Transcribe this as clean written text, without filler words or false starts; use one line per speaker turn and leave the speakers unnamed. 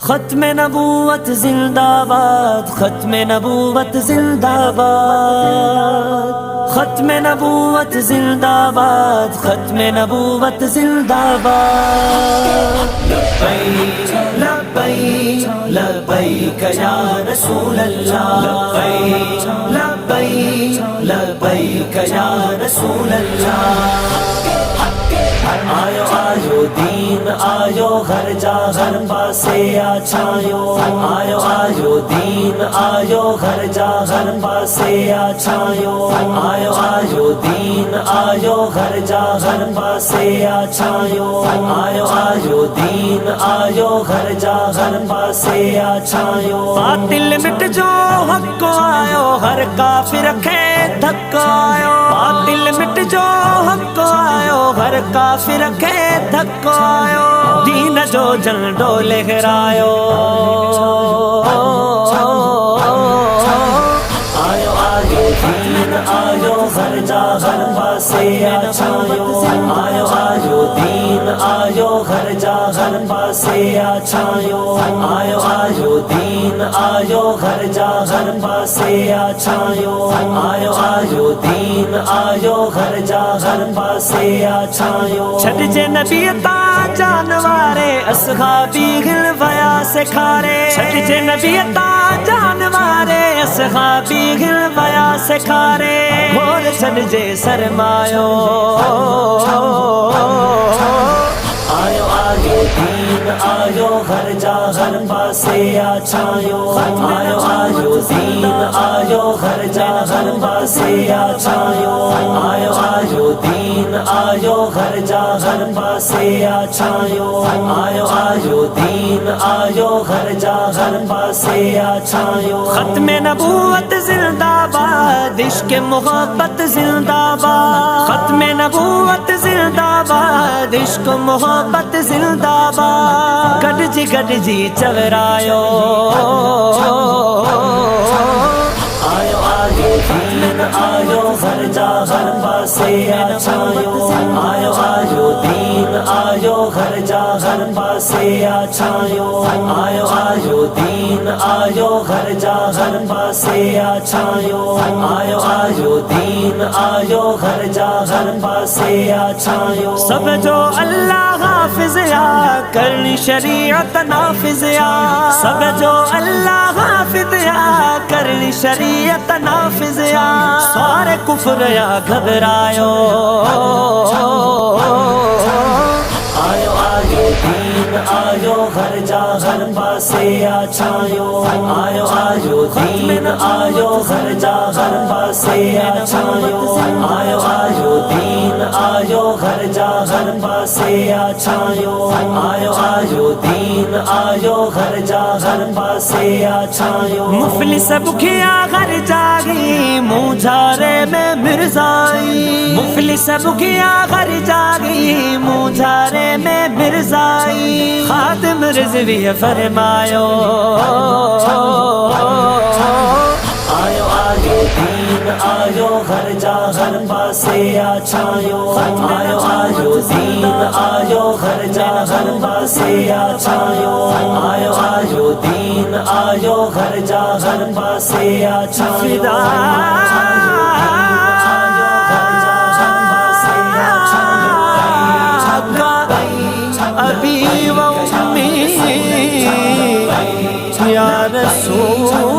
ختم نبوت زندہ باد، ختم نبوت زندہ باد، ختم نبوت زندہ باد، ختم نبوت زندہ باد۔ لبیک لبیک لبیک یا رسول اللہ، لبیک لبیک لبیک یا رسول اللہ۔ آیو آیو دین آیو ہر جا ہر پاسے آچھایو، آیو آیو دین آیو ہر جا ہر پاسے آچھایو، آیو آیو دین آیو ہر جا ہر پاسے آچھایو، آیو آیو دین آیو ہر جا ہر پاسے آچھایو۔ باطل مٹ جو حق کو آیو، ہر کافر رکھے دھکا آیو، باطل مٹ جو حق کو آیو، ہر کافر رکھے دھکا آیو، دین جو جھنڈو لہرایو، آیو آیو دین آیو ہر جا ہر پاسے آچھایو، آیو آیو دین آیو ہر جا ہر پاسے آچھایو، آیو آیو دین آیو ہر جا ہر پاسے آچھایو، آیو آیو دین آیو ہر جا ہر پاسے آچھایو۔ چھٹ جے نبی تا جانوارے اصحابی گلویا سے کھارے، چھٹ جے نبی تا جانوارے اصحابی گلویا سے کھارے، گھوڑ چھٹ جے سرمایو، آیو آیو دین آیو ہر جا ہر پاسے آچھایو، آیو آیو دین آیو ہر جا ہر پاسے آچھایو، آیو آیو دین آیو ہر جا ہر پاسے آچھایو، آیو آیو دین آیو ہر جا ہر پاسے آچھایو۔ ختم نبوت زندہ باد، عشق محبت زندہ باد، ختم نبوت زندہ باد، عشق محبت زندہ باد، گڈ جی چورایو، آیو آیو دین آیو ہر جا ہر پاسے آچھایو، آیو آیو دین آیو ہر جا ہر پاسے آچھایو، آیو آیو دین آیو ہر جا ہر پاسے آچھایو، آیو آیو دین آیو ہر جا ہر پاسے آچھایو۔ سب جو اللہ حافظ یا کرنی شریعت نافذ یا، سب جو اللہ حافظ یا کرنی شریعت نافذ یا، سارے کفر یا گھبرایو، آیو آیو دین آیو ہر جا ہر پاسے آچھایو، آیو آیو دین آیو ہر جا ہر پاسے آچھایو، آیو آیو دین آیو ہر جا ہر پاسے آچھایو، آیو آیو دین آیو ہر جا ہر پاسے آچھایو۔ مفلس بکھیا گھر جاگی منہ جھارے میں مرزائی، مفلس بکھیا گھر جاگی منہ جھارے میں مرزائی، خادم رضوی فرمایو، آیو آیو دین آیو ہر جا ہر پاسے آچھایو، آیو آیو دین آیو ہر جا ہر پاسے آچھایو، آیو آیو دین آیو ہر جا ہر پاسے آچھایو۔ ابی و امی یا رسول